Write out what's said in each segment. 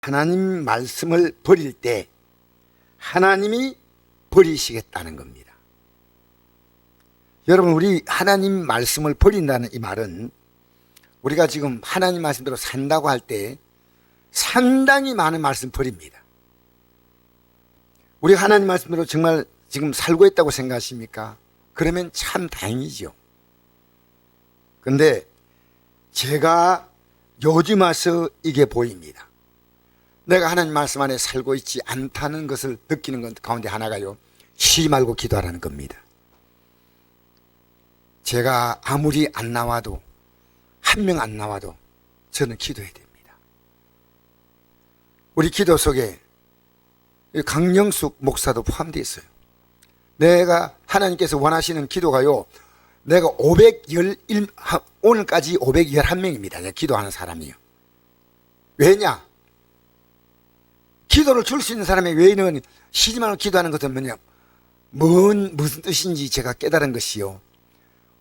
하나님 말씀을 버릴 때 하나님이 버리시겠다는 겁니다. 여러분, 우리 하나님 말씀을 버린다는 이 말은 우리가 지금 하나님 말씀대로 산다고 할 때 상당히 많은 말씀 버립니다. 우리가 하나님 말씀대로 정말 지금 살고 있다고 생각하십니까? 그러면 참 다행이죠. 근데 제가 요즘 와서 이게 보입니다. 내가 하나님 말씀 안에 살고 있지 않다는 것을 느끼는 것 가운데 하나가요, 쉬지 말고 기도하라는 겁니다. 제가 아무리 안 나와도, 한 명 안 나와도 저는 기도해야 됩니다. 우리 기도 속에 강영숙 목사도 포함되어 있어요. 내가 하나님께서 원하시는 기도가요, 내가 511, 오늘까지 511명입니다. 내가 기도하는 사람이요. 왜냐? 기도를 줄 수 있는 사람의 외에는 쉬지 말고 기도하는 것은 뭐냐? 무슨 뜻인지 제가 깨달은 것이요,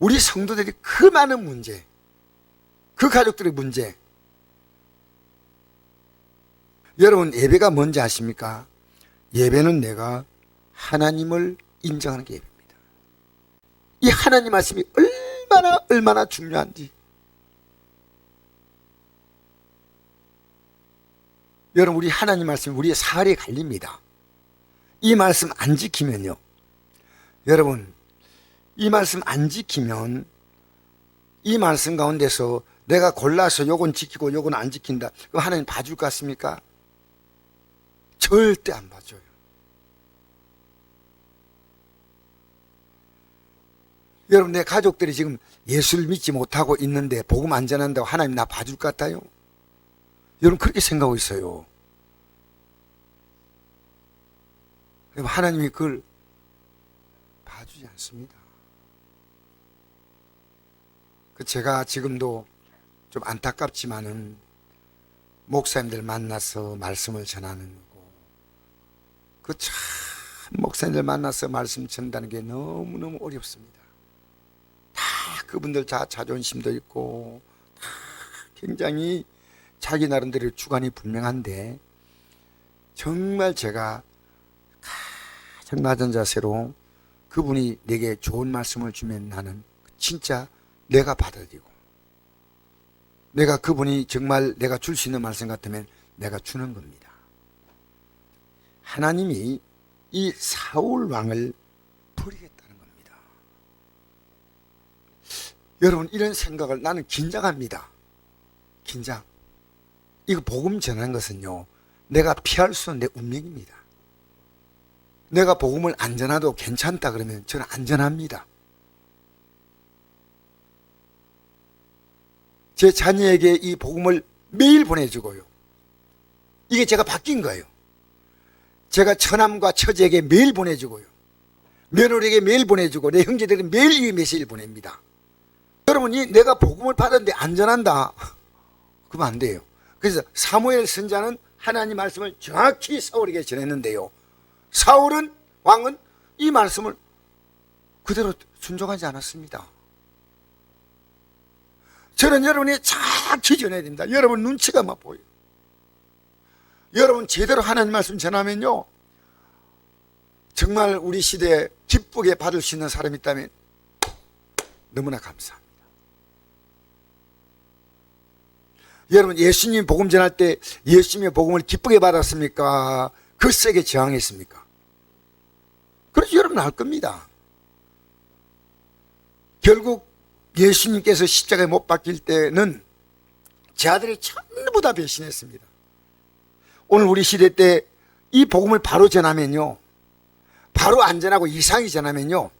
우리 성도들이 그 많은 문제, 그 가족들의 문제. 여러분, 예배가 뭔지 아십니까? 예배는 내가 하나님을 인정하는 게 예배입니다. 이 하나님 말씀이 얼마나 중요한지. 여러분, 우리 하나님 말씀이 우리의 살에 갈립니다. 이 말씀 안 지키면요, 여러분, 이 말씀 안 지키면 이 말씀 가운데서 내가 골라서 요건 지키고 요건 안 지킨다, 그럼 하나님 봐줄 것 같습니까? 절대 안 봐줘요. 여러분, 내 가족들이 지금 예수를 믿지 못하고 있는데 복음 안 전한다고 하나님 나 봐줄 것 같아요? 여러분, 그렇게 생각하고 있어요. 하나님이 그걸 봐주지 않습니다. 제가 지금도 좀 안타깝지만은 목사님들 만나서 말씀을 전하는 거고, 그 참 목사님들 만나서 말씀 전하는 게 너무너무 어렵습니다. 다 그분들 자존심도 있고 다 굉장히 자기 나름대로 주관이 분명한데, 정말 제가 가장 낮은 자세로 그분이 내게 좋은 말씀을 주면 나는 진짜 내가 받아들이고, 내가 그분이 정말 내가 줄 수 있는 말씀 같으면 내가 주는 겁니다. 하나님이 이 사울 왕을 버리겠다는 겁니다. 여러분, 이런 생각을 나는 긴장합니다. 긴장. 이거 복음 전하는 것은요, 내가 피할 수 없는 내 운명입니다. 내가 복음을 안 전해도 괜찮다 그러면 저는 안 전합니다. 제 자녀에게 이 복음을 매일 보내주고요. 이게 제가 바뀐 거예요. 제가 처남과 처제에게 매일 보내주고요. 며느리에게 매일 보내주고, 내 형제들은 매일 이 메시지를 보냅니다. 여러분이 내가 복음을 받았는데 안 전한다, 그러면 안 돼요. 그래서 사무엘 선자는 하나님 말씀을 정확히 사울에게 전했는데요, 사울은, 왕은 이 말씀을 그대로 순종하지 않았습니다. 저는 여러분이 정확히 전해야 됩니다. 여러분 눈치가 막 보여요. 여러분 제대로 하나님 말씀 전하면요, 정말 우리 시대에 기쁘게 받을 수 있는 사람이 있다면 너무나 감사합니다. 여러분, 예수님 복음 전할 때 예수님의 복음을 기쁘게 받았습니까? 그 세게 저항했습니까? 그렇죠. 여러분 알 겁니다. 결국 예수님께서 십자가에 못 박힐 때는 제 아들이 전부 다 배신했습니다. 오늘 우리 시대 때 이 복음을 바로 전하면요, 바로 안 전하고 이상히 전하면요,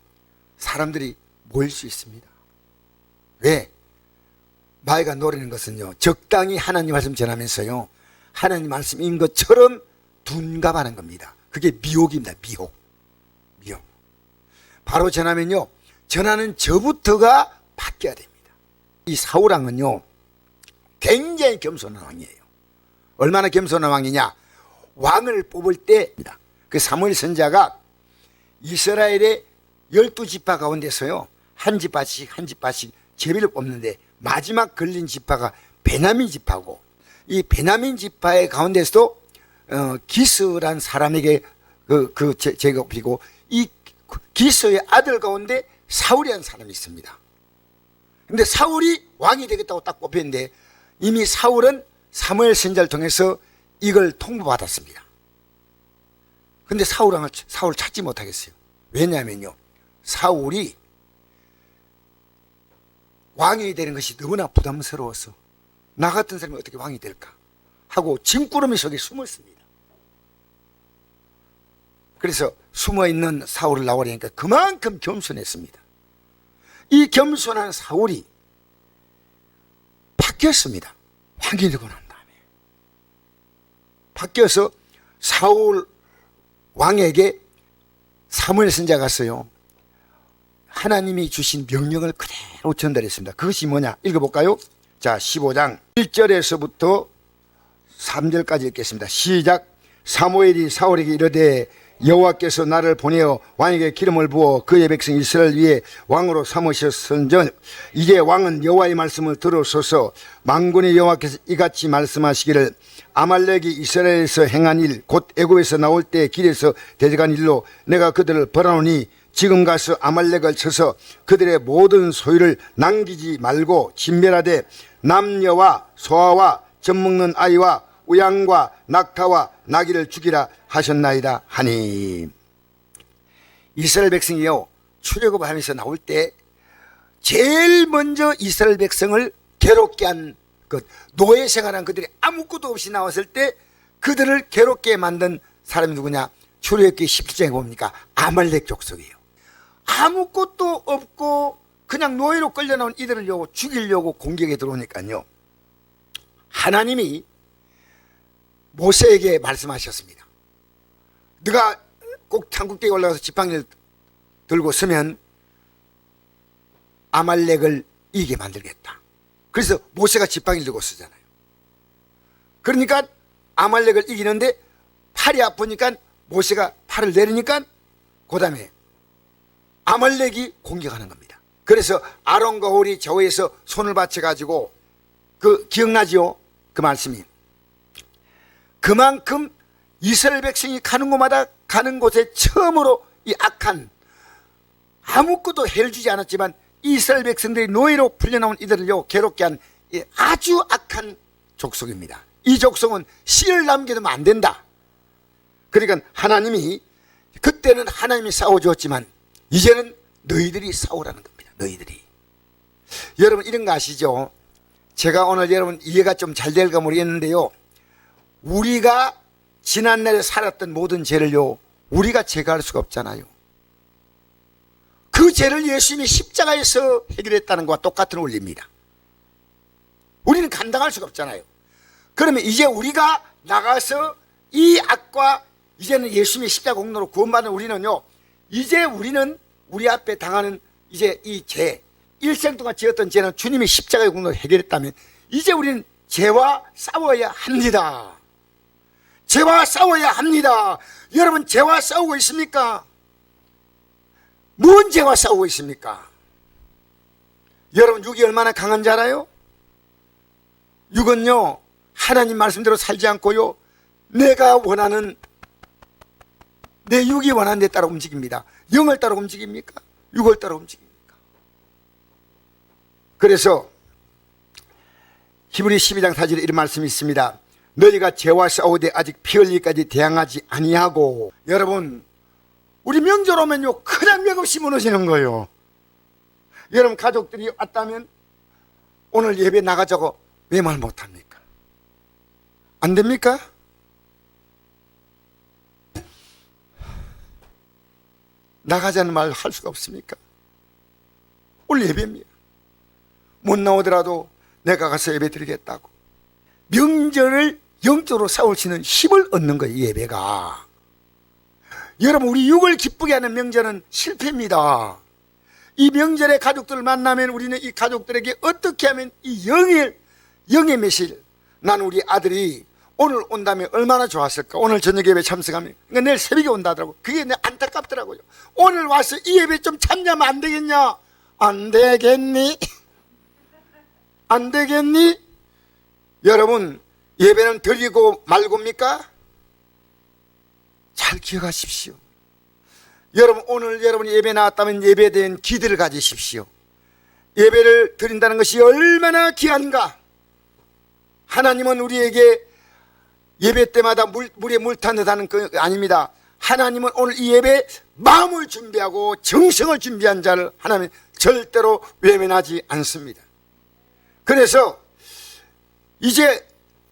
사람들이 모일 수 있습니다. 왜? 마귀가 노리는 것은요, 적당히 하나님 말씀 전하면서요, 하나님 말씀인 것처럼 둔갑하는 겁니다. 그게 미혹입니다. 미혹. 바로 전하면요, 전하는 저부터가 바뀌어야 됩니다. 이 사울왕은요, 굉장히 겸손한 왕이에요. 얼마나 겸손한 왕이냐? 왕을 뽑을 때 그 사무엘 선자가 이스라엘의 12지파 가운데서요, 한 지파씩 제비를 뽑는데 마지막 걸린 지파가 베냐민 지파고, 이 베냐민 지파의 가운데서도 기스란 사람에게 제곱이고, 이 기스의 아들 가운데 사울이라는 사람이 있습니다. 근데 사울이 왕이 되겠다고 딱 뽑혔는데 이미 사울은 사무엘 선지자를 통해서 이걸 통보받았습니다. 근데 사울을 찾지 못하겠어요. 왜냐하면요, 사울이 왕이 되는 것이 너무나 부담스러워서 나 같은 사람이 어떻게 왕이 될까 하고 짐꾸러미 속에 숨었습니다. 그래서 숨어있는 사울을 나오려니까 그만큼 겸손했습니다. 이 겸손한 사울이 바뀌었습니다. 왕이 되고 난 다음에 바뀌어서 사울 왕에게 사무엘 선지자가 갔어요. 하나님이 주신 명령을 그대로 전달했습니다. 그것이 뭐냐? 읽어볼까요? 자, 15장 1절에서부터 3절까지 읽겠습니다. 시작. 사무엘이 사울에게 이르되 여호와께서 나를 보내어 왕에게 기름을 부어 그의 백성 이스라엘 위에 왕으로 삼으셨은즉 이제 왕은 여호와의 말씀을 들으소서. 만군의 여호와께서 이같이 말씀하시기를 아말렉이 이스라엘에서 행한 일 곧 애굽에서 나올 때 길에서 대적한 일로 내가 그들을 벌하노니 지금 가서 아말렉을 쳐서 그들의 모든 소유를 남기지 말고 진멸하되 남녀와 소아와 젖먹는 아이와 우양과 낙타와 나귀를 죽이라 하셨나이다 하니. 이스라엘 백성이요, 출애굽을 하면서 나올 때 제일 먼저 이스라엘 백성을 괴롭게 한 것, 노예 생활한 그들이 아무것도 없이 나왔을 때 그들을 괴롭게 만든 사람이 누구냐? 출애굽기 17장에 봅니까? 아말렉 족속이에요. 아무것도 없고 그냥 노예로 끌려나온 이들을 죽이려고 공격에 들어오니까요, 하나님이 모세에게 말씀하셨습니다. 네가 꼭 창국대에 올라가서 지팡이를 들고 서면 아말렉을 이기게 만들겠다. 그래서 모세가 지팡이를 들고 서잖아요. 그러니까 아말렉을 이기는데 팔이 아프니까 모세가 팔을 내리니까 그 다음에 아말렉이 공격하는 겁니다. 그래서 아론과 홀이 저에서 손을 받쳐가지고, 기억나지요? 그 말씀이. 그만큼 이스라엘 백성이 가는 곳마다 가는 곳에 처음으로 이 악한, 아무것도 해를 주지 않았지만 이스라엘 백성들이 노예로 풀려나온 이들을요 괴롭게 한 아주 악한 족속입니다. 이 족속은 씨를 남겨두면 안 된다. 그러니까 하나님이, 그때는 하나님이 싸워주었지만 이제는 너희들이 싸우라는 겁니다. 너희들이. 여러분 이런 거 아시죠? 제가 오늘 여러분 이해가 좀 잘 될까 모르겠는데요, 우리가 지난날에 살았던 모든 죄를요 우리가 제거할 수가 없잖아요. 그 죄를 예수님이 십자가에서 해결했다는 것과 똑같은 원리입니다. 우리는 감당할 수가 없잖아요. 그러면 이제 우리가 나가서 이 악과, 이제는 예수님의 십자가 공로로 구원받은 우리는요, 이제 우리는 우리 앞에 당하는 이제 이 죄, 일생 동안 지었던 죄는 주님이 십자가의 공로로 해결했다면 이제 우리는 죄와 싸워야 합니다. 죄와 싸워야 합니다. 여러분 죄와 싸우고 있습니까? 무슨 죄와 싸우고 있습니까? 여러분 육이 얼마나 강한 줄 알아요? 육은요 하나님 말씀대로 살지 않고요 내가 원하는, 내 육이 원하는 데 따라 움직입니다. 영을 따라 움직입니까? 육을 따라 움직입니까? 그래서 히브리 12장 4절에 이런 말씀이 있습니다. 너희가 죄와 싸우되 아직 피 흘리기까지 대항하지 아니하고. 여러분 우리 명절 오면요 그냥 맥없이 무너지는 거예요. 여러분 가족들이 왔다면 오늘 예배 나가자고 왜 말 못합니까? 안 됩니까? 나가자는 말 할 수가 없습니까? 오늘 예배입니다. 못 나오더라도 내가 가서 예배 드리겠다고. 명절을 영적으로 싸울 수 있는 힘을 얻는 거예요, 예배가. 여러분 우리 육을 기쁘게 하는 명절은 실패입니다. 이 명절에 가족들을 만나면 우리는 이 가족들에게 어떻게 하면 이 영의 메시지를, 난 우리 아들이 오늘 온다면 얼마나 좋았을까. 오늘 저녁 예배 참석하면, 그러니까 내일 새벽에 온다더라고. 그게 안타깝더라고요. 오늘 와서 이 예배 좀 참여하면 안 되겠냐? 안 되겠니? 안 되겠니? 여러분 예배는 드리고 말고입니까? 잘 기억하십시오. 여러분, 오늘 여러분이 예배 나왔다면 예배에 대한 기대를 가지십시오. 예배를 드린다는 것이 얼마나 귀한가. 하나님은 우리에게 예배 때마다 물에 물 탄 듯하는 거 아닙니다. 하나님은 오늘 이 예배에 마음을 준비하고 정성을 준비한 자를 하나님 절대로 외면하지 않습니다. 그래서 이제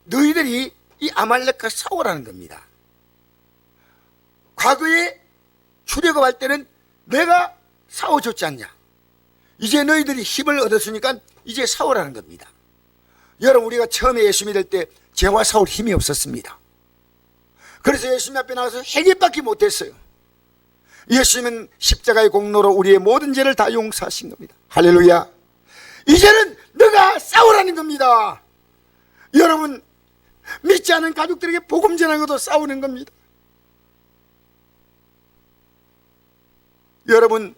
너희들이 이 아말렉과 싸우라는 겁니다. 과거에 출애굽할 때는 내가 싸워줬지 않냐. 이제 너희들이 힘을 얻었으니까 이제 싸우라는 겁니다. 여러분, 우리가 처음에 예수 믿을 때 죄와 싸울 힘이 없었습니다. 그래서 예수님 앞에 나가서 회개밖에 못했어요. 예수님은 십자가의 공로로 우리의 모든 죄를 다 용서하신 겁니다. 할렐루야. 이제는 너가 싸우라는 겁니다. 여러분, 믿지 않은 가족들에게 복음 전하는 것도 싸우는 겁니다. 여러분,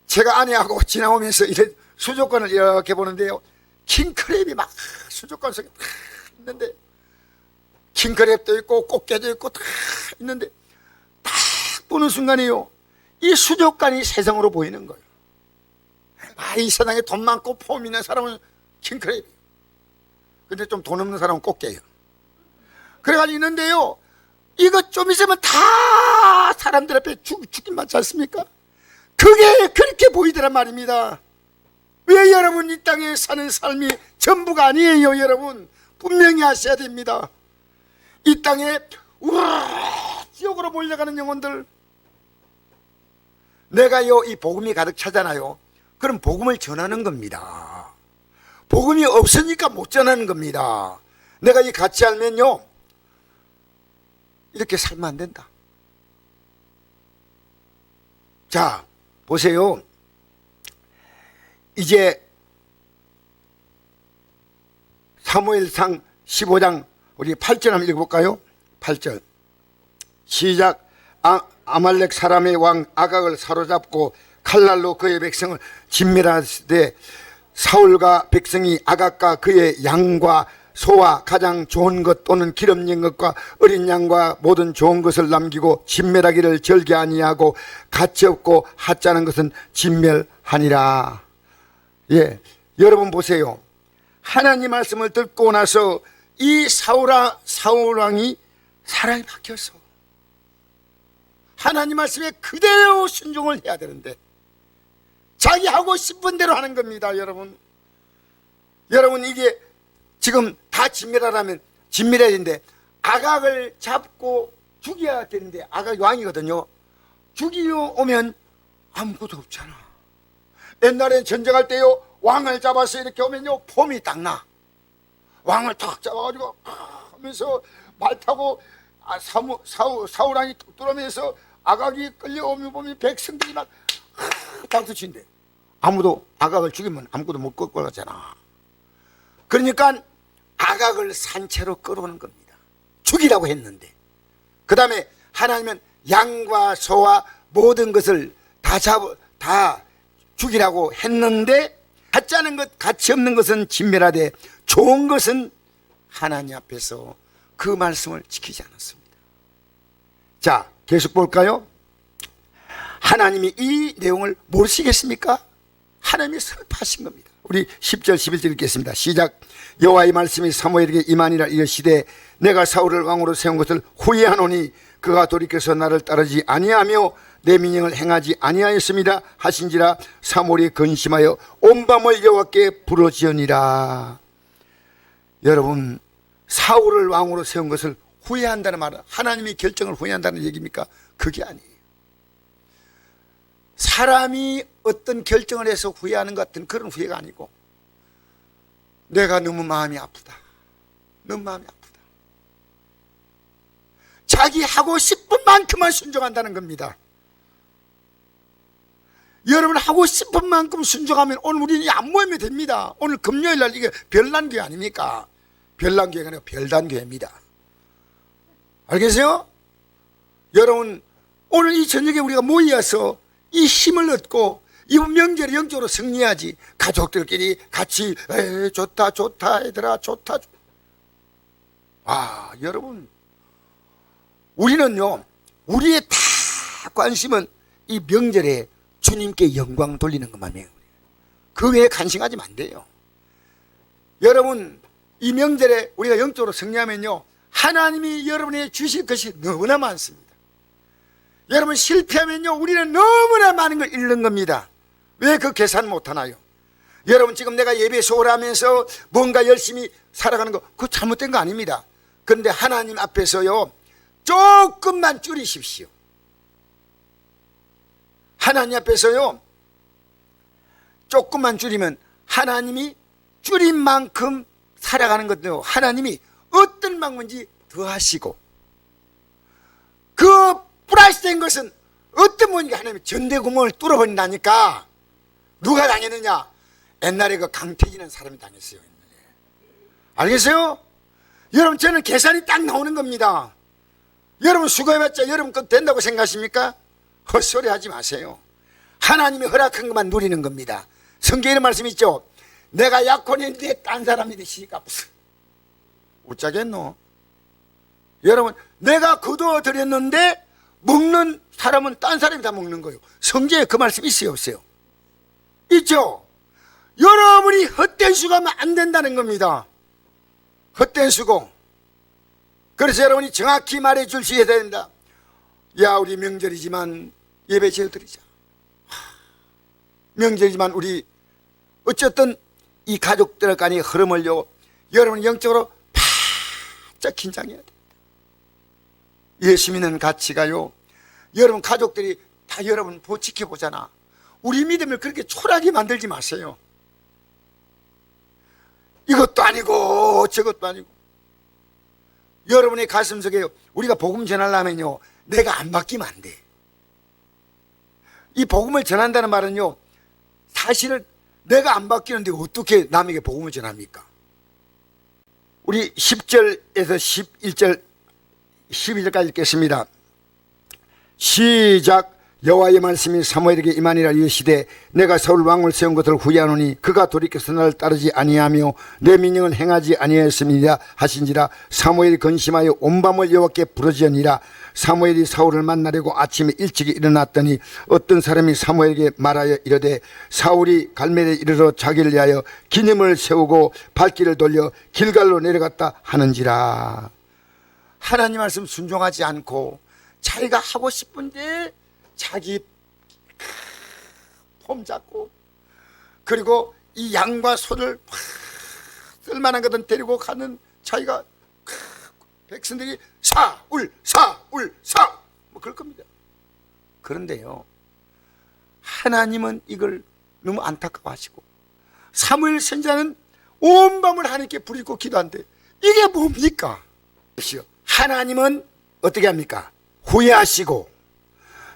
제가 아내하고 지나오면서 이런 수족관을 이렇게 보는데요, 킹크랩이 막 수족관 속에 다 있는데, 킹크랩도 있고 꽃게도 있고 다 있는데, 딱 보는 순간에요, 이 수족관이 세상으로 보이는 거예요. 아, 이 세상에 돈 많고 폼 있는 사람은 킹크랩이에요. 근데 좀 돈 없는 사람은 꽃게예요. 그래가지고 있는데요, 이거 좀 있으면 다 사람들 앞에 죽긴 맞지 않습니까? 그게 그렇게 보이더란 말입니다. 왜 여러분, 이 땅에 사는 삶이 전부가 아니에요. 여러분, 분명히 아셔야 됩니다. 이 땅에 우와 지옥으로 몰려가는 영혼들, 내가요 이 복음이 가득 차잖아요. 그럼 복음을 전하는 겁니다. 복음이 없으니까 못 전하는 겁니다. 내가 이 같이 알면요, 이렇게 살면 안 된다. 자, 보세요. 이제 사무엘상 15장 우리 8절 한번 읽어볼까요? 8절 시작. 아말렉 사람의 왕 아각을 사로잡고 칼날로 그의 백성을 진멸하되 사울과 백성이 아각과 그의 양과 소와 가장 좋은 것 또는 기름진 것과 어린 양과 모든 좋은 것을 남기고 진멸하기를 절개 아니하고 가치 없고 하찮은 것은 진멸하니라. 예, 여러분 보세요. 하나님 말씀을 듣고 나서 이 사울왕이 사랑이 바뀌었어. 하나님 말씀에 그대로 순종을 해야 되는데 자기 하고 싶은 대로 하는 겁니다. 여러분, 이게 지금 다 진멸하라면 진멸해야 되는데 아각을 잡고 죽여야 되는데 아각이 왕이거든요. 죽이려 오면 아무것도 없잖아. 옛날에 전쟁할 때요, 왕을 잡아서 이렇게 오면요, 폼이 딱 나. 왕을 탁 잡아가지고 하면서 말 타고 사울왕이 툭 들어오면서 아각이 끌려오면 보면 백성들이 막 박수 친대. 아무도 아각을 죽이면 아무것도 못 끌고 가잖아. 그러니까 아각을 산채로 끌어오는 겁니다. 죽이라고 했는데, 그 다음에 하나님은 양과 소와 모든 것을 다 죽이라고 했는데, 가짜는 것, 가치 없는 것은 진멸하되 좋은 것은 하나님 앞에서 그 말씀을 지키지 않았습니다. 자, 계속 볼까요? 하나님이 이 내용을 모르시겠습니까? 하나님이 설파하신 겁니다. 우리 10절 11절 읽겠습니다. 시작. 여호와의 말씀이 사무엘에게 임하니라. 이르시되 내가 사울을 왕으로 세운 것을 후회하노니 그가 돌이켜서 나를 따르지 아니하며 내 민령을 행하지 아니하였습니다 하신지라. 사무엘이 근심하여 온 밤을 여호와께 부르짖으니라. 여러분, 사울을 왕으로 세운 것을 후회한다는 말은 하나님이 결정을 후회한다는 얘기입니까? 그게 아니에요. 사람이 어떤 결정을 해서 후회하는 것 같은 그런 후회가 아니고, 내가 너무 마음이 아프다, 너무 마음이 아프다, 자기 하고 싶은 만큼만 순종한다는 겁니다. 여러분, 하고 싶은 만큼 순종하면 오늘 우리는 안 모이면 됩니다. 오늘 금요일 날 이게 별난교회 아닙니까? 별난교회가 아니라 별단교회입니다. 알겠어요? 여러분, 오늘 이 저녁에 우리가 모여서 이 힘을 얻고 이번 명절에 영적으로 승리하지. 가족들끼리 같이 좋다 얘들아 좋다. 여러분, 우리는요, 우리의 다 관심은 이 명절에 주님께 영광 돌리는 것만이에요. 그 외에 간싱하지면 안 돼요. 여러분, 이 명절에 우리가 영적으로 승리하면요, 하나님이 여러분에게 주실 것이 너무나 많습니다. 여러분, 실패하면요, 우리는 너무나 많은 걸 잃는 겁니다. 왜 그 계산 못하나요? 여러분, 지금 내가 예배 소홀하면서 뭔가 열심히 살아가는 거, 그거 잘못된 거 아닙니다. 그런데 하나님 앞에서요, 조금만 줄이십시오. 하나님 앞에서요, 조금만 줄이면 하나님이 줄인 만큼 살아가는 것도 하나님이 어떤 방법인지 더 하시고, 그 플러스 된 것은 어떤 분이 하나님이 전대구멍을 뚫어버린다니까. 누가 당했느냐? 옛날에 그 강태진이라는 사람이 당했어요. 알겠어요? 여러분, 저는 계산이 딱 나오는 겁니다. 여러분 수고해봤자 여러분 것 된다고 생각하십니까? 헛소리 하지 마세요. 하나님이 허락한 것만 누리는 겁니다. 성경에 이런 말씀 있죠? 내가 약혼했는데 딴 사람이 되시니까 무슨 웃자겠노? 여러분, 내가 거두어드렸는데 먹는 사람은 딴 사람이 다 먹는 거예요. 성경에 그 말씀 있어요, 없어요? 있죠? 여러분이 헛된 수고하면 안 된다는 겁니다. 헛된 수고. 그래서 여러분이 정확히 말해 주셔야 된다. 야, 우리 명절이지만 예배 제어드리자. 명절이지만 우리 어쨌든 이 가족들 간의 흐름을요, 여러분 영적으로 바짝 긴장해야 돼. 예수 믿는 가치가요, 여러분 가족들이 다 여러분 지켜보잖아. 우리 믿음을 그렇게 초라하게 만들지 마세요. 이것도 아니고 저것도 아니고. 여러분의 가슴속에 우리가 복음 전하려면요, 내가 안 바뀌면 안 돼. 이 복음을 전한다는 말은요, 사실은 내가 안 바뀌는데 어떻게 남에게 복음을 전합니까? 우리 10절에서 11절 12절까지 읽겠습니다. 시작. 여호와의 말씀이 사무엘에게 임하니라. 이르시되 내가 사울 왕을 세운 것을 후회하노니 그가 돌이켜서 나를 따르지 아니하며 내 명령을 행하지 아니하였음이라 하신지라. 사무엘이 근심하여 온 밤을 여호와께 부르짖으니라. 사무엘이 사울을 만나려고 아침에 일찍 일어났더니 어떤 사람이 사무엘에게 말하여 이르되 사울이 갈멜에 이르러 자기를 위하여 기념을 세우고 발길을 돌려 길갈로 내려갔다 하는지라. 하나님 말씀 순종하지 않고 자기가 하고 싶은데 자기 폼 잡고, 그리고 이 양과 소를 쓸만한 것은 데리고 가는 자기가 백성들이 사울 뭐 그럴 겁니다. 그런데요, 하나님은 이걸 너무 안타까워하시고 사무엘 선지자는 온 밤을 하나님께 부르짖고 기도한대. 이게 뭡니까? 하나님은 어떻게 합니까? 후회하시고,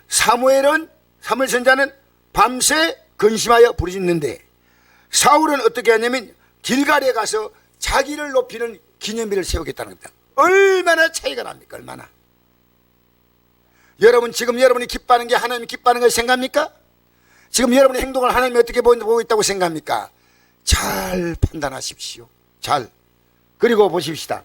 사무엘 선지자는 밤새 근심하여 부르짖는데, 사울은 어떻게 하냐면 길갈에 가서 자기를 높이는 기념비를 세우겠다는 겁니다. 얼마나 차이가 납니까? 얼마나. 여러분, 지금 여러분이 기뻐하는 게 하나님이 기뻐하는 걸 생각합니까? 지금 여러분의 행동을 하나님이 어떻게 보고 있다고 생각합니까? 잘 판단하십시오. 잘. 그리고 보십시다.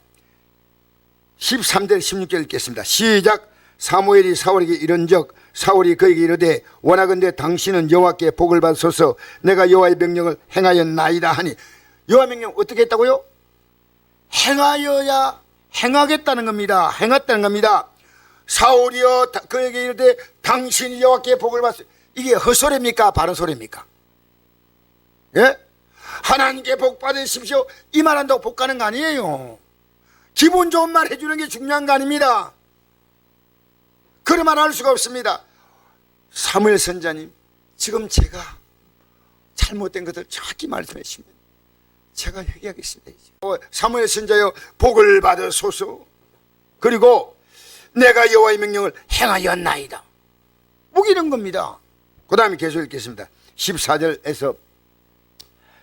13절 16절 읽겠습니다. 시작. 사무엘이 사울에게 이른적 사울이 그에게 이르되 원하건대 당신은 여호와께 복을 받으소서. 내가 여호와의 명령을 행하였나이다 하니. 여호와 명령 어떻게 했다고요? 행하여야 행하겠다는 겁니다. 행했다는 겁니다. 사울이여 그에게 이르되 당신이 여호와께 복을 받으소서. 이게 헛소리입니까? 바른 소리입니까? 예? 하나님께 복 받으십시오 이 말한다고 복 가는 거 아니에요. 기분 좋은 말 해주는 게 중요한 거 아닙니다. 그런 말 할 수가 없습니다. 사무엘 선지자님, 지금 제가 잘못된 것을 정확히 말씀해 주시면 제가 회개하겠습니다. 사무엘 선지자여 복을 받으소서. 그리고 내가 여호와의 명령을 행하였나이다. 우기는 겁니다. 그 다음에 계속 읽겠습니다. 14절에서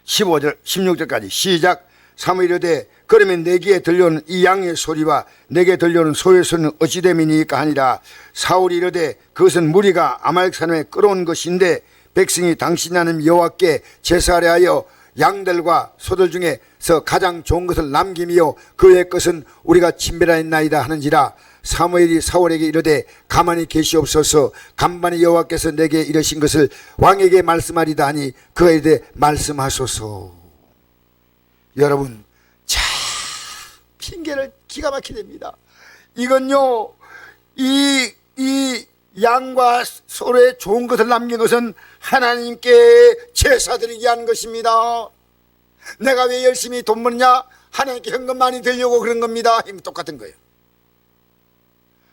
15절 16절까지 시작. 사무엘이 이르되 그러면 내게 들려오는 이 양의 소리와 내게 들려오는 소의 소리는 어찌 됨이니까 하니라. 사울이 이르되 그것은 무리가 아말렉 사람에 끌어온 것인데 백성이 당신 하나님 여호와께 제사하려 하여 양들과 소들 중에 길가에서 가장 좋은 것을 남김이요 그의 것은 우리가 침별하였나이다 하는지라. 사무엘이 사울에게 이르되 가만히 계시옵소서. 간만에 여호와께서 내게 이르신 것을 왕에게 말씀하리다 하니 그가 이르되 말씀하소서. 여러분, 자, 핑계를 기가 막히게 됩니다. 이건요, 이 양과 소의 좋은 것을 남긴 것은 하나님께 제사 드리게 한 것입니다. 내가 왜 열심히 돈 버느냐? 하나님께 현금 많이 드리려고 그런 겁니다. 똑같은 거예요.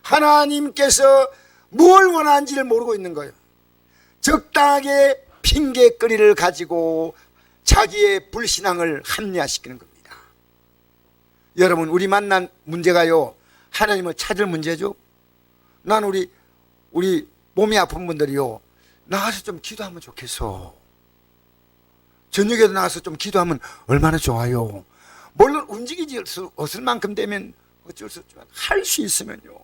하나님께서 뭘 원하는지를 모르고 있는 거예요. 적당하게 핑계거리를 가지고 자기의 불신앙을 합리화시키는 겁니다. 여러분, 우리 만난 문제가요, 하나님을 찾을 문제죠. 난 우리 몸이 아픈 분들이요, 나가서 좀 기도하면 좋겠어. 저녁에도 나가서 좀 기도하면 얼마나 좋아요. 물론 움직이지 없을 만큼 되면 어쩔 수 없지만 할 수 있으면요.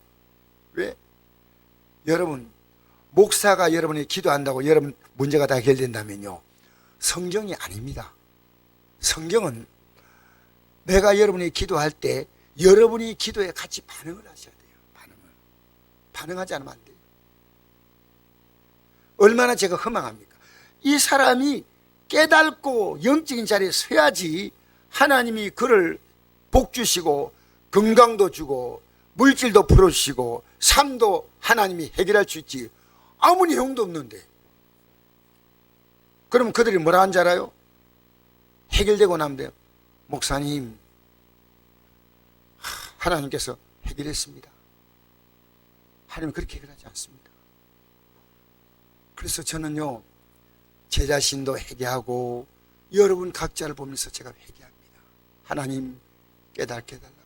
왜? 여러분, 목사가 여러분이 기도한다고 여러분 문제가 다 해결된다면요, 성경이 아닙니다. 성경은 내가 여러분이 기도할 때 여러분이 기도에 같이 반응을 하셔야 돼요. 반응하지 않으면 안 돼요. 얼마나 제가 허망합니까? 이 사람이 깨닫고 영적인 자리에 서야지 하나님이 그를 복 주시고 건강도 주고 물질도 풀어주시고 삶도 하나님이 해결할 수 있지. 아무 내용도 없는데. 그럼 그들이 뭐라 하는 줄 알아요? 해결되고 나면 돼요. 목사님, 하나님께서 해결했습니다. 하나님은 그렇게 해결하지 않습니다. 그래서 저는요, 제 자신도 회개하고 여러분 각자를 보면서 제가 회개합니다. 하나님, 깨닫게 해달라고요.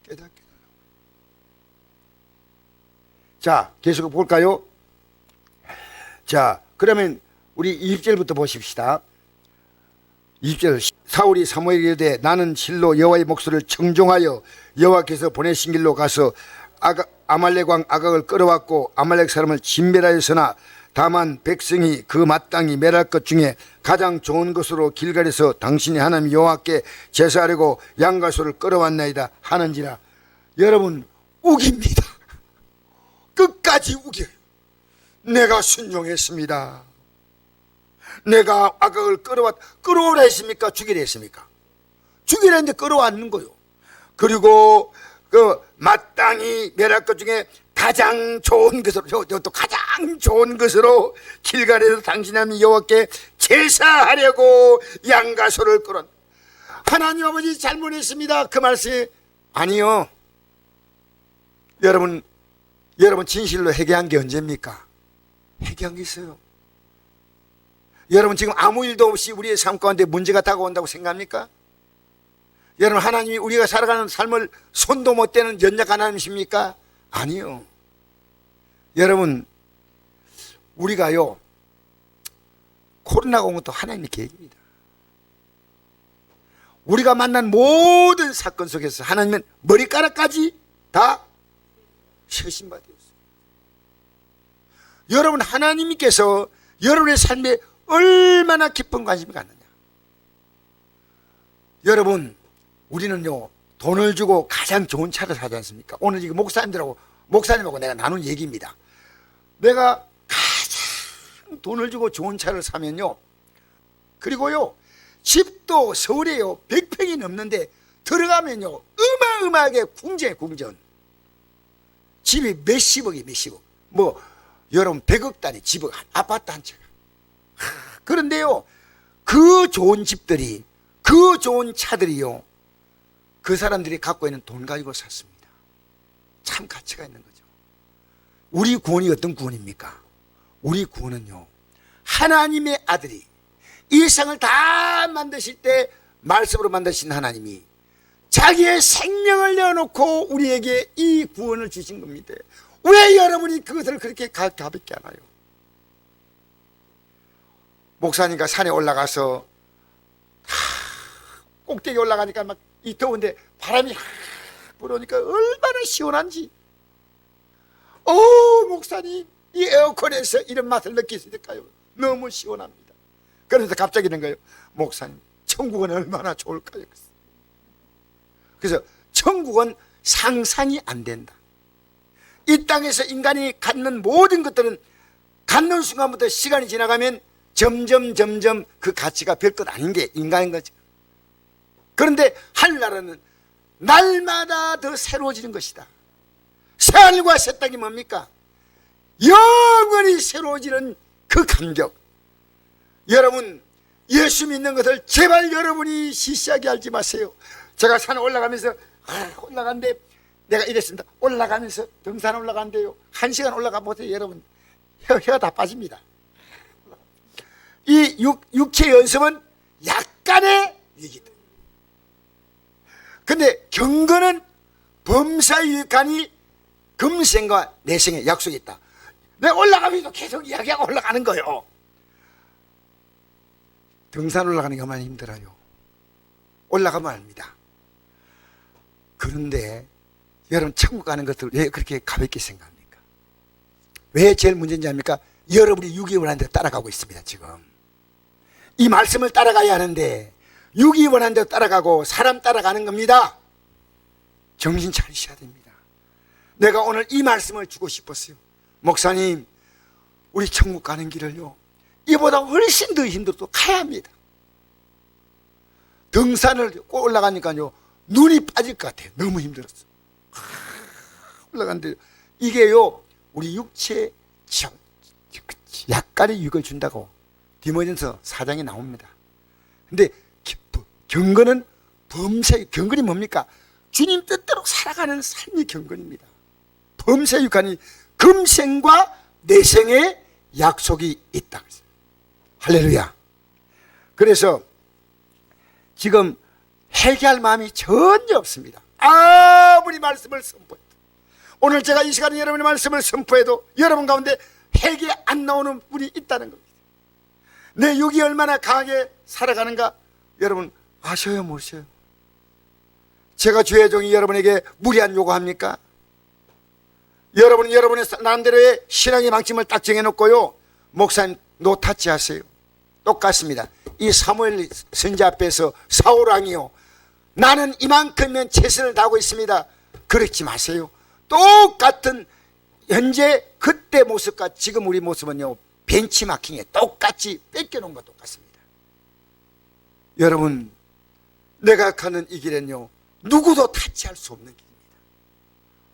깨닫게 해달라고요. 자, 계속 볼까요? 자, 그러면 우리 20절부터 보십시다. 20절, 사울이 사무엘에게 이르되 나는 실로 여호와의 목소리를 청종하여 여호와께서 보내신 길로 가서 아말렉 왕 아각을 끌어왔고 아말렉 사람을 진멸하였으나 다만 백성이 그 마땅히 멸할 것 중에 가장 좋은 것으로 길갈에서 당신이 하나님 여호와께 제사하려고 양과 소를 끌어왔나이다 하는지라. 여러분, 우깁니다. 끝까지 우겨요. 내가 순종했습니다. 내가 아각을 끌어오라 했습니까? 죽이라 했습니까? 죽이라 했는데 끌어왔는 거요. 그리고 그 마땅히 멸할 것 중에 가장 좋은 것으로, 또 가장 좋은 것으로 길갈에서 당신 하나님 여호와께 제사하려고 양과 소를 끌어. 하나님 아버지 잘못했습니다. 그 말씀이 아니요. 여러분 진실로 회개한 게 언제입니까? 회개한 게 있어요. 여러분 지금 아무 일도 없이 우리의 삶 가운데 문제가 다가온다고 생각합니까? 여러분, 하나님이 우리가 살아가는 삶을 손도 못 대는 연약한 하나님이십니까? 아니요. 여러분, 우리가요, 코로나가 온 것도 하나님의 계획입니다. 우리가 만난 모든 사건 속에서 하나님은 머리카락까지 다 세신바 되었어요. 여러분, 하나님께서 여러분의 삶에 얼마나 깊은 관심이 갖느냐. 여러분, 우리는요, 돈을 주고 가장 좋은 차를 사지 않습니까? 오늘 지금 목사님하고 내가 나눈 얘기입니다. 내가 가장 돈을 주고 좋은 차를 사면요, 그리고요, 집도 서울에요 100평이 넘는데 들어가면요 어마어마하게 궁전 집이 몇십억이 몇십억, 뭐 여러분 100억 단위 집억, 아파트 한 채가. 그런데요, 그 좋은 집들이, 그 좋은 차들이요, 그 사람들이 갖고 있는 돈 가지고 샀습니다. 참 가치가 있는 거죠. 우리 구원이 어떤 구원입니까? 우리 구원은요, 하나님의 아들이 이 세상을 다 만드실 때 말씀으로 만드신 하나님이 자기의 생명을 내어놓고 우리에게 이 구원을 주신 겁니다. 왜 여러분이 그것을 그렇게 가볍게 하나요? 목사님과 산에 올라가서 꼭대기 올라가니까 막 이 더운데 바람이 불어오니까 얼마나 시원한지. 목사님, 이 에어컨에서 이런 맛을 느낄 수 있을까요? 너무 시원합니다. 그래서 갑자기 이런 거예요. 목사님, 천국은 얼마나 좋을까요? 그래서 천국은 상상이 안 된다. 이 땅에서 인간이 갖는 모든 것들은 갖는 순간부터 시간이 지나가면 점점 그 가치가 별 것 아닌 게 인간인 거죠. 그런데 하늘나라는 날마다 더 새로워지는 것이다. 새하늘과 새 땅이 뭡니까? 영원히 새로워지는 그 감격. 여러분, 예수 믿는 것을 제발 여러분이 시시하게 알지 마세요. 제가 산 올라가면서 올라간데 내가 이랬습니다. 올라가면서 등산 올라간대요. 1시간 올라가 보세요. 여러분, 혀가 다 빠집니다. 이 육체 연습은 약간의 위기다. 근데 경건은 범사유익하니 금생과 내생에 약속이 있다. 내가 올라가면서 계속 이야기하고 올라가는 거예요. 등산 올라가는 게 얼마나 힘들어요. 올라가면 압니다. 그런데 여러분, 천국 가는 것들 왜 그렇게 가볍게 생각합니까? 왜 제일 문제인지 압니까? 여러분이 유기원한 대로 따라가고 있습니다. 지금 이 말씀을 따라가야 하는데 유기원한 대로 따라가고 사람 따라가는 겁니다. 정신 차리셔야 됩니다. 내가 오늘 이 말씀을 주고 싶었어요. 목사님, 우리 천국 가는 길을요, 이보다 훨씬 더 힘들어도 가야 합니다. 등산을 올라가니까요 눈이 빠질 것 같아요. 너무 힘들었어요. 올라가는데 이게요, 우리 육체에 약간의 유익을 준다고 디모데전서 4장에 나옵니다. 근데 경건은 범사에, 경건이 뭡니까? 주님 뜻대로 살아가는 삶이 경건입니다. 범사유익하니 금생과 내생의 약속이 있다. 할렐루야. 그래서 지금 회개할 마음이 전혀 없습니다. 아무리 말씀을 선포해도, 오늘 제가 이 시간에 여러분의 말씀을 선포해도 여러분 가운데 회개 안 나오는 분이 있다는 겁니다. 내 육이 얼마나 강하게 살아가는가 여러분 아셔요, 모르셔요? 제가 주의 종이 여러분에게 무리한 요구합니까? 여러분은 여러분의 나름대로의 신앙의 방침을 딱 정해놓고요, 목사님 노타치 하세요. 똑같습니다. 이 사무엘 선지 앞에서 사울 왕이요, 나는 이만큼면 최선을 다하고 있습니다. 그렇지 마세요. 똑같은 현재 그때 모습과 지금 우리 모습은요, 벤치마킹에 똑같이 뺏겨놓은 것 똑같습니다. 여러분, 내가 가는 이 길은요, 누구도 타치할 수 없는 길입니다.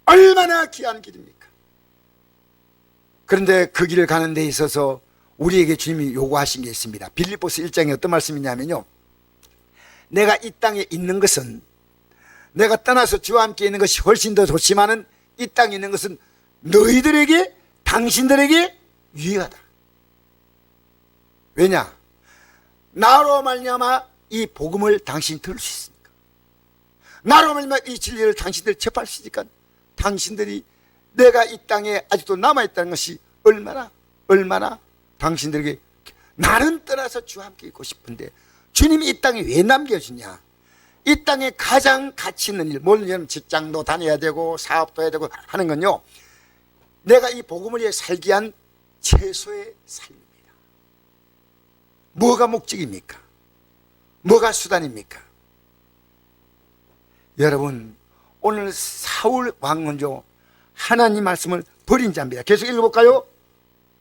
얼마나 귀한 길입니까? 그런데 그 길을 가는 데 있어서 우리에게 주님이 요구하신 게 있습니다. 빌립보서 1장에 어떤 말씀이냐면요, 내가 이 땅에 있는 것은, 내가 떠나서 주와 함께 있는 것이 훨씬 더 좋지만은 이 땅에 있는 것은 너희들에게, 당신들에게 유익하다. 왜냐? 나로 말미암아 이 복음을 당신이 들을 수 있으니까, 나로 말미암아 이 진리를 당신들 접할 수 있으니까, 당신들이 내가 이 땅에 아직도 남아있다는 것이 얼마나 당신들에게, 나는 떠나서 주와 함께 있고 싶은데 주님이 이 땅에 왜 남겨주냐? 이 땅에 가장 가치 있는 일, 물론 직장도 다녀야 되고 사업도 해야 되고 하는 건요, 내가 이 복음을 위해 살기 위한 최소의 삶입니다. 뭐가 목적입니까? 뭐가 수단입니까? 여러분, 오늘 사울 왕은요, 하나님 말씀을 버린 자입니다. 계속 읽어볼까요?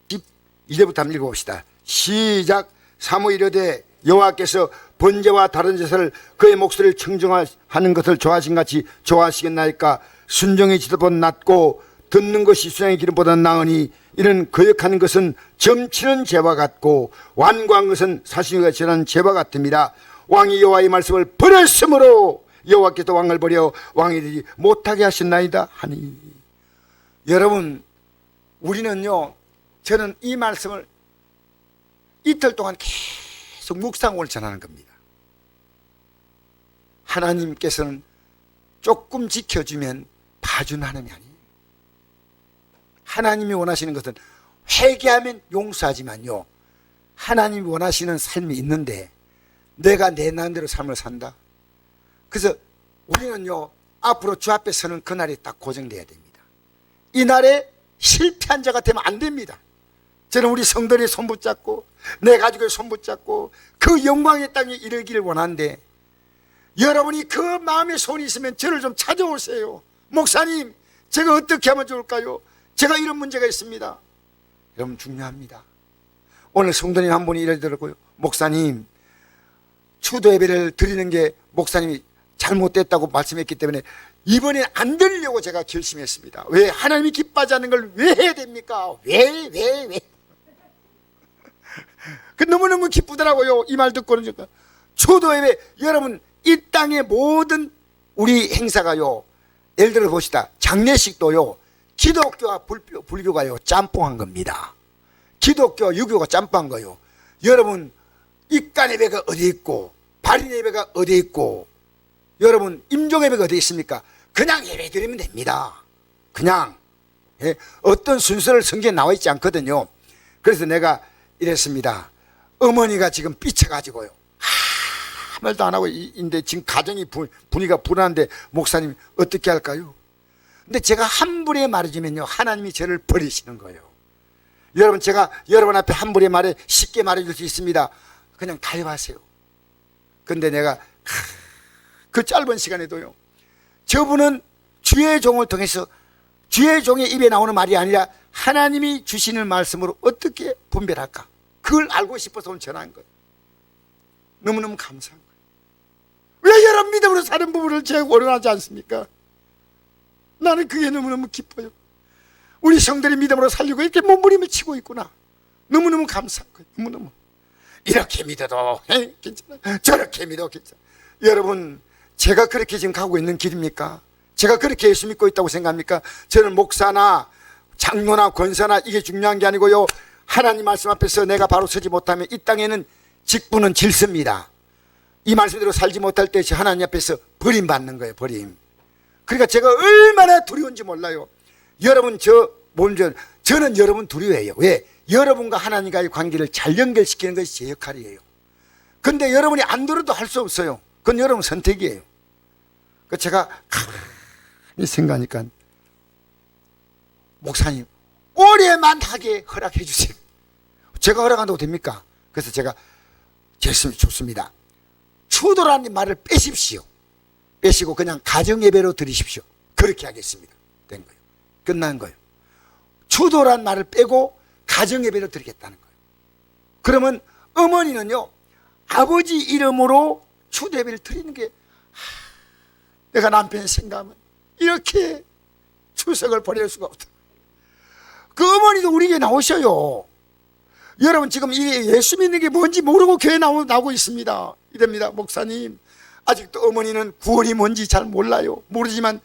12절부터 한번 읽어봅시다. 시작. 사무엘이 이르되 여호와께서 번제와 다른 제사를 그의 목소리를 청정하는 것을 좋아하신 같이 좋아하시겠나이까? 순종의 지도보다 낫고 듣는 것이 수양의 기름보다 나으니 이는 거역하는 것은 점치는 죄와 같고 완고한 것은 사신유가 지난 죄와 같음이라. 왕이 여호와의 말씀을 버렸으므로 여호와께서 왕을 버려 왕이 되지 못하게 하셨나이다 하니. 여러분, 우리는요, 저는 이 말씀을 이틀 동안 계속 묵상을 전하는 겁니다. 하나님께서는 조금 지켜주면 봐주는 하나님이 아니에요. 하나님이 원하시는 것은 회개하면 용서하지만요, 하나님이 원하시는 삶이 있는데 내가 내 나름대로 삶을 산다. 그래서 우리는요, 앞으로 주 앞에 서는 그날이 딱 고정돼야 됩니다. 이날에 실패한 자가 되면 안 됩니다. 저는 우리 성도의 손 붙잡고 내 가족의 손 붙잡고 그 영광의 땅에 이르기를 원하는데, 여러분이 그 마음에 손이 있으면 저를 좀 찾아오세요. 목사님, 제가 어떻게 하면 좋을까요? 제가 이런 문제가 있습니다. 여러분, 중요합니다. 오늘 성도님 한 분이 이러더라고요. 목사님, 추도 예배를 드리는 게 목사님이 잘못됐다고 말씀했기 때문에 이번엔 안 드리려고 제가 결심했습니다. 왜? 하나님이 기뻐하지 않는 걸 왜 해야 됩니까? 왜? 그 너무너무 기쁘더라고요. 이 말 듣고는. 추도 예배, 여러분, 이 땅의 모든 우리 행사가요, 예를 들어 봅시다. 장례식도요, 기독교와 불교가요 짬뽕한 겁니다. 기독교와 유교가 짬뽕한 거예요. 여러분, 입간 예배가 어디 있고 발인 예배가 어디 있고, 여러분 임종 예배가 어디 있습니까? 그냥 예배 드리면 됩니다. 그냥. 예? 어떤 순서를 성경에 나와 있지 않거든요. 그래서 내가 이랬습니다. 어머니가 지금 삐쳐가지고요, 아무 말도 안 하고 있는데 지금 가정이 분위기가 불안한데 목사님 어떻게 할까요? 근데 제가 한 분에 말해주면요, 하나님이 저를 버리시는 거예요. 여러분, 제가 여러분 앞에 한 분에 말해 쉽게 말해줄 수 있습니다. 그냥 가입하세요. 근데 내가 그 짧은 시간에도요, 저분은 주의 종을 통해서, 주의 종의 입에 나오는 말이 아니라 하나님이 주시는 말씀으로 어떻게 분별할까, 그걸 알고 싶어서 오늘 전화한 거예요. 너무너무 감사한 거예요. 왜 여러분 믿음으로 사는 부분을 제가 원하지 않습니까? 나는 그게 너무너무 기뻐요. 우리 성들이 믿음으로 살려고 이렇게 몸부림을 치고 있구나. 너무너무 감사한 거예요. 너무너무. 이렇게 믿어도 괜찮아, 저렇게 믿어도 괜찮아. 여러분, 제가 그렇게 지금 가고 있는 길입니까? 제가 그렇게 예수 믿고 있다고 생각합니까? 저는 목사나 장로나 권사나 이게 중요한 게 아니고요, 하나님 말씀 앞에서 내가 바로 서지 못하면 이 땅에는 직분은 질습니다. 이 말씀대로 살지 못할 때 하나님 앞에서 버림받는 거예요. 버림. 그러니까 제가 얼마나 두려운지 몰라요. 여러분, 저는 여러분 두려워해요. 왜? 여러분과 하나님과의 관계를 잘 연결시키는 것이 제 역할이에요. 근데 여러분이 안 들어도 할 수 없어요. 그건 여러분 선택이에요. 그 제가 가만히 생각하니까, 목사님 올해만 하게 허락해 주세요. 제가 허락한다고 됩니까? 그래서 제가 좋습니다. 추도라는 말을 빼십시오. 빼시고 그냥 가정예배로 드리십시오. 그렇게 하겠습니다. 된 거예요. 끝난 거예요. 추도란 말을 빼고 가정예배로 드리겠다는 거예요. 그러면 어머니는요, 아버지 이름으로 추도예배를 드리는 게, 내가 남편 생각하면 이렇게 추석을 보낼 수가 없다. 그 어머니도 우리 교회 나오셔요. 여러분, 지금 이게 예수 믿는 게 뭔지 모르고 교회 나오고 있습니다. 이럽니다. 목사님, 아직도 어머니는 구원이 뭔지 잘 몰라요. 모르지만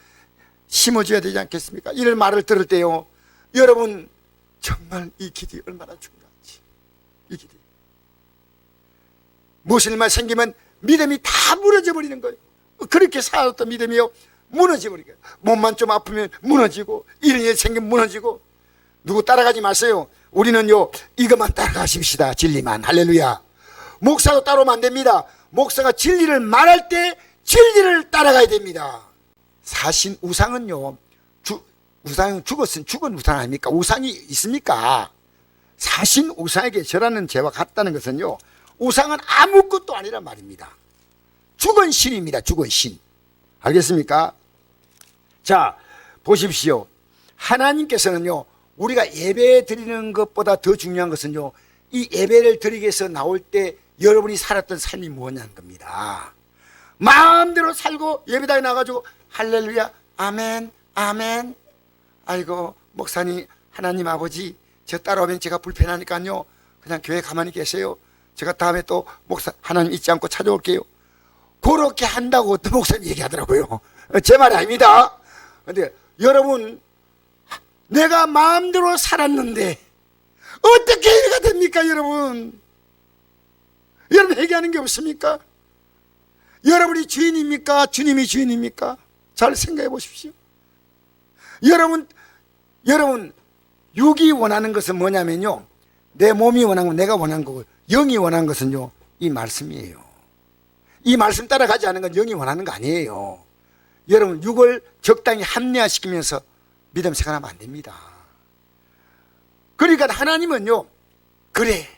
심어줘야 되지 않겠습니까? 이런 말을 들을 때요, 여러분, 정말 이 길이 얼마나 중요한지. 이 길이 무슨 일만 생기면 믿음이 다 무너져 버리는 거예요. 그렇게 살았던 믿음이요, 무너져 버리고요. 몸만 좀 아프면 무너지고, 이런 일 생기면 무너지고. 누구 따라가지 마세요. 우리는요, 이것만 따라가십시다. 진리만. 할렐루야. 목사도 따라오면 안 됩니다. 목사가 진리를 말할 때 진리를 따라가야 됩니다. 사신 우상은요, 우상은 죽은 우상 아닙니까? 우상이 있습니까? 사신 우상에게 절하는 죄와 같다는 것은요, 우상은 아무것도 아니란 말입니다. 죽은 신입니다. 죽은 신. 알겠습니까? 자, 보십시오. 하나님께서는요, 우리가 예배 드리는 것보다 더 중요한 것은요, 이 예배를 드리기 위해서 나올 때 여러분이 살았던 삶이 뭐냐는 겁니다. 마음대로 살고 예배당에 나가지고 할렐루야, 아멘, 아멘. 아이고, 목사님, 하나님 아버지, 저 따라오면 제가 불편하니까요, 그냥 교회 가만히 계세요. 제가 다음에 또 목사 하나님 잊지 않고 찾아올게요. 그렇게 한다고 또 목사님 얘기하더라고요. 제 말이 아닙니다. 근데 여러분, 내가 마음대로 살았는데 어떻게 이래가 됩니까? 여러분, 여러분 회개하는 게 없습니까? 여러분이 주인입니까? 주님이 주인입니까? 잘 생각해 보십시오. 여러분, 육이 원하는 것은 뭐냐면요, 내 몸이 원하는 건 내가 원하는 거고, 영이 원하는 것은요, 이 말씀이에요. 이 말씀 따라가지 않는 건 영이 원하는 거 아니에요. 여러분, 육을 적당히 합리화시키면서 믿음 생활하면 안 됩니다. 그러니까 하나님은요, 그래,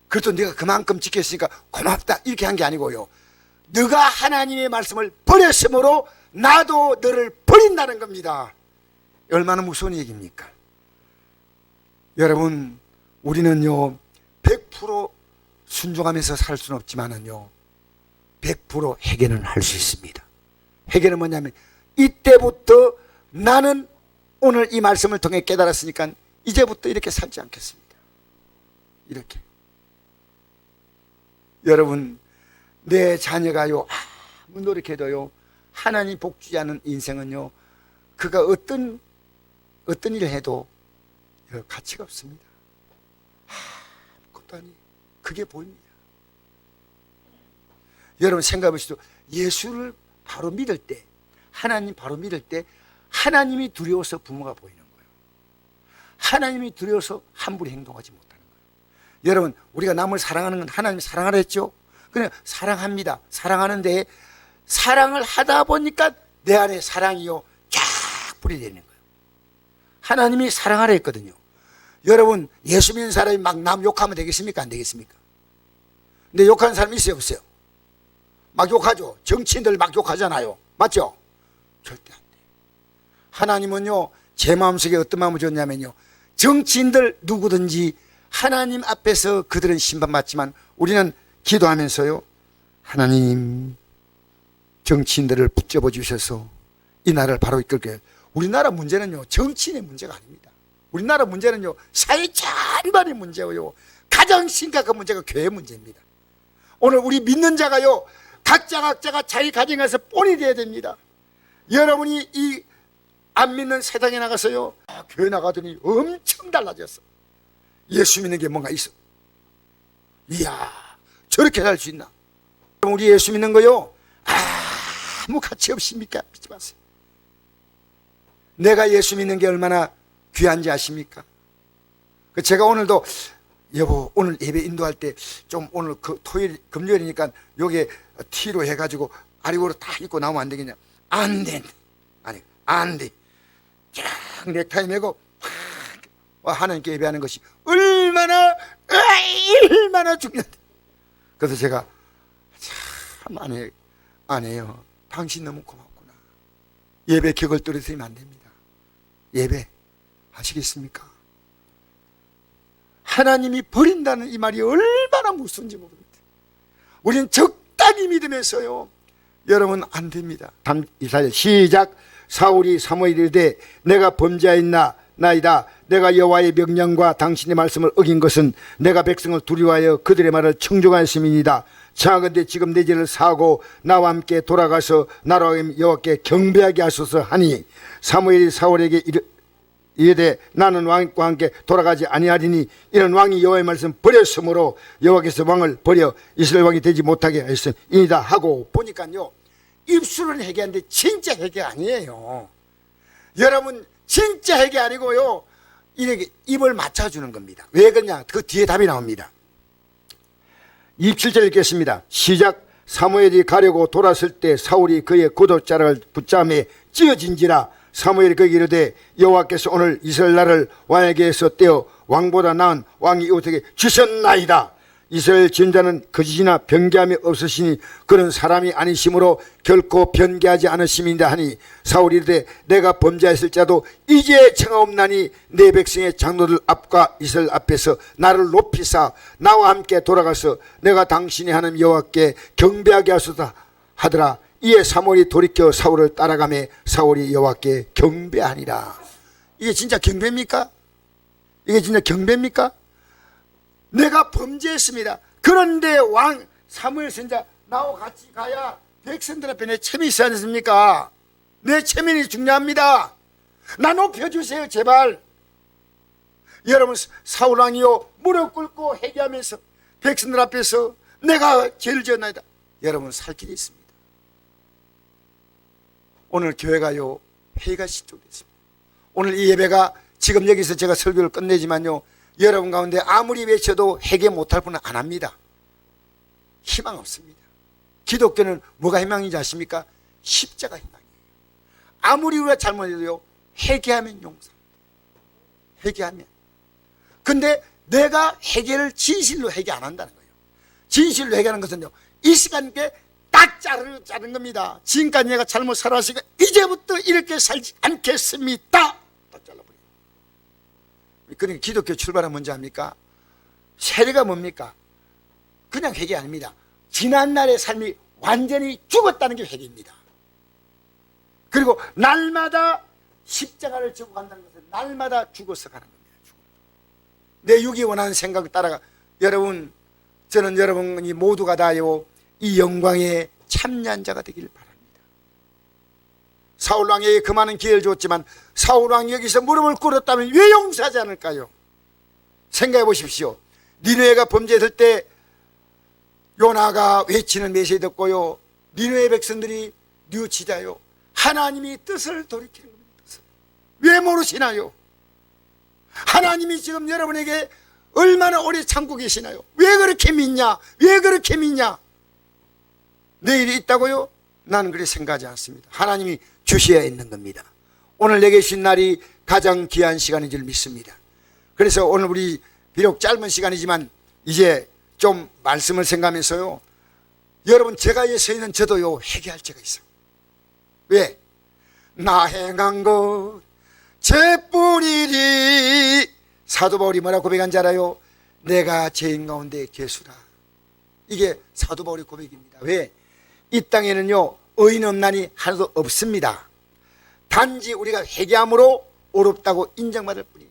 그래도 네가 그만큼 지켰으니까 고맙다 이렇게 한 게 아니고요, 네가 하나님의 말씀을 버렸으므로 나도 너를 버린다는 겁니다. 얼마나 무서운 얘기입니까? 여러분, 우리는요 100% 순종하면서 살 수는 없지만은요 100% 회개는 할 수 있습니다. 회개는 뭐냐면, 이때부터 나는 오늘 이 말씀을 통해 깨달았으니까 이제부터 이렇게 살지 않겠습니다. 이렇게. 여러분, 내 자녀가요 아무 노력해도요 하나님 복주지 않은 인생은요, 그가 어떤 일을 해도 가치가 없습니다. 아무것도 아니, 그게 보입니다. 여러분 생각해 보시죠. 예수를 바로 믿을 때, 하나님 바로 믿을 때 하나님이 두려워서 부모가 보이는 거예요. 하나님이 두려워서 함부로 행동하지 못하는 거예요. 여러분, 우리가 남을 사랑하는 건 하나님이 사랑하라 했죠. 그냥 사랑합니다. 사랑하는데 사랑을 하다 보니까 내 안에 사랑이요 쫙 뿌리 내리는 거예요. 하나님이 사랑하라 했거든요. 여러분, 예수 믿는 사람이 막 남 욕하면 되겠습니까? 안 되겠습니까? 근데 욕하는 사람이 있어요, 없어요? 막 욕하죠. 정치인들 막 욕하잖아요. 맞죠? 절대 안 돼요. 하나님은요 제 마음속에 어떤 마음을 줬냐면요, 정치인들 누구든지 하나님 앞에서 그들은 심판받지만 우리는 기도하면서요, 하나님 정치인들을 붙잡아 주셔서 이 나라를 바로 이끌게. 우리나라 문제는요 정치인의 문제가 아닙니다. 우리나라 문제는요 사회 전반의 문제고요, 가장 심각한 문제가 교회 문제입니다. 오늘 우리 믿는 자가요 각자가 자기 가정에서 본이 되어야 됩니다. 여러분이 이 안 믿는 세상에 나가서요 교회 나가더니 엄청 달라졌어. 예수 믿는 게 뭔가 있어. 이야, 저렇게 살 수 있나? 우리 예수 믿는 거요 아무 가치 없습니까? 믿지 마세요. 내가 예수 믿는 게 얼마나 귀한지 아십니까? 제가 오늘도 여보 오늘 예배 인도할 때 좀 오늘 그 토요일 금요일이니까 요게 티로 해가지고 아리고로 다 입고 나오면 안 되겠냐? 안 돼. 아니 안 돼. 쫙 넥타이 메고 하나님께 예배하는 것이 얼마나 중요한데. 그래서 제가 참 안 해요. 당신 너무 고맙구나. 예배 격을 떨어뜨리면 안 됩니다. 예배 하시겠습니까? 하나님이 버린다는 이 말이 얼마나 무서운지 모릅니다. 우리는 적당히 믿으면서요 여러분 안 됩니다. 이사야 시작. 사울이 사무엘에 이르되 내가 범죄하였나이다. 내가 여호와의 명령과 당신의 말씀을 어긴 것은 내가 백성을 두려워하여 그들의 말을 청종하였음이니이다. 자건대 지금 내 죄를 사하고 나와 함께 돌아가서 나로 하여금 여호와께 경배하게 하소서 하니, 사무엘이 사울에게 이르되 나는 왕과 함께 돌아가지 아니하리니 이는 왕이 여호와의 말씀 버렸으므로 여호와께서 왕을 버려 이스라엘 왕이 되지 못하게 하였음이니이다 하고. 보니까요 입술은 회개하는데 진짜 회개 아니에요. 여러분 진짜 회개 아니고요 이렇게 입을 맞춰주는 겁니다. 왜 그러냐? 그 뒤에 답이 나옵니다. 27절 읽겠습니다. 시작. 사무엘이 가려고 돌았을 때 사울이 그의 겉옷자락을 붙잡음에 찢어진지라. 사무엘이 그에게 이르되 여호와께서 오늘 이스라엘 나라를 왕에게서 떼어 왕보다 나은 왕이 이웃에게 주셨나이다. 이스라엘 지존자는 거짓이나 변개함이 없으시니 그는 사람이 아니심으로 결코 변개하지 않으심이다 하니, 사울이 이르되 내가 범죄했을 자도 이제 청하옵나니 내 백성의 장로들 앞과 이스라엘 앞에서 나를 높이사 나와 함께 돌아가서 내가 당신이 하는 여호와께 경배하게 하소서 하더라. 이에 사무엘이 돌이켜 사울을 따라가매 사울이 여호와께 경배하니라. 이게 진짜 경배입니까? 이게 진짜 경배입니까? 내가 범죄했습니다. 그런데 왕 사무엘 선지자 나와 같이 가야 백성들 앞에 내 체면이 있어야 않습니까? 내 체면이 중요합니다. 나 높여주세요 제발. 여러분 사울 왕이요 무릎 꿇고 회개하면서 백성들 앞에서 내가 죄를 지었나이다. 여러분 살 길이 있습니다. 오늘 교회가요 회의가 시작됐습니다. 오늘 이 예배가 지금 여기서 제가 설교를 끝내지만요 여러분 가운데 아무리 외쳐도 회개 못할 분은 안 합니다. 희망 없습니다. 기독교는 뭐가 희망인지 아십니까? 십자가 희망이에요. 아무리 우리가 잘못해도요 회개하면 용서. 회개하면. 근데 내가 회개를 진실로 회개 안 한다는 거예요. 진실로 회개하는 것은요, 이 시간께 딱 자른 겁니다. 지금까지 내가 잘못 살아왔으니까 이제부터 이렇게 살지 않겠습니다. 딱 잘라버려요. 그러니까 기독교 출발은 뭔지 압니까? 세례가 뭡니까? 그냥 회개 아닙니다. 지난날의 삶이 완전히 죽었다는 게 회개입니다. 그리고 날마다 십자가를 지고 간다는 것은 날마다 죽어서 가는 겁니다. 내 육이 원하는 생각을 따라가. 여러분, 저는 여러분이 모두가 다요 이 영광의 참여한 자가 되길 바랍니다. 사울왕에게 그 많은 기회를 줬지만 사울왕이 여기서 무릎을 꿇었다면 왜 용서하지 않을까요? 생각해 보십시오. 니느웨가 범죄했을 때 요나가 외치는 메시지 듣고요, 니느웨 백성들이 뉘우치자요, 하나님이 뜻을 돌이키는 겁니다. 뜻을. 왜 모르시나요? 하나님이 지금 여러분에게 얼마나 오래 참고 계시나요? 왜 그렇게 믿냐? 왜 그렇게 믿냐? 내일이 있다고요? 나는 그렇게 생각하지 않습니다. 하나님이 주셔야 있는 겁니다. 오늘 내게 주신 날이 가장 귀한 시간인 줄 믿습니다. 그래서 오늘 우리 비록 짧은 시간이지만 이제 좀 말씀을 생각하면서요, 여러분, 제가 여기 서 있는 저도요 회개할 때가 있어요. 왜? 나 행한 것 죄뿐이리. 사도 바울이 뭐라고 고백한 줄 알아요? 내가 죄인 가운데 죄수라. 이게 사도 바울의 고백입니다. 왜? 이 땅에는요 의인 없나니 하나도 없습니다. 단지 우리가 회개함으로 어렵다고 인정받을 뿐이에요.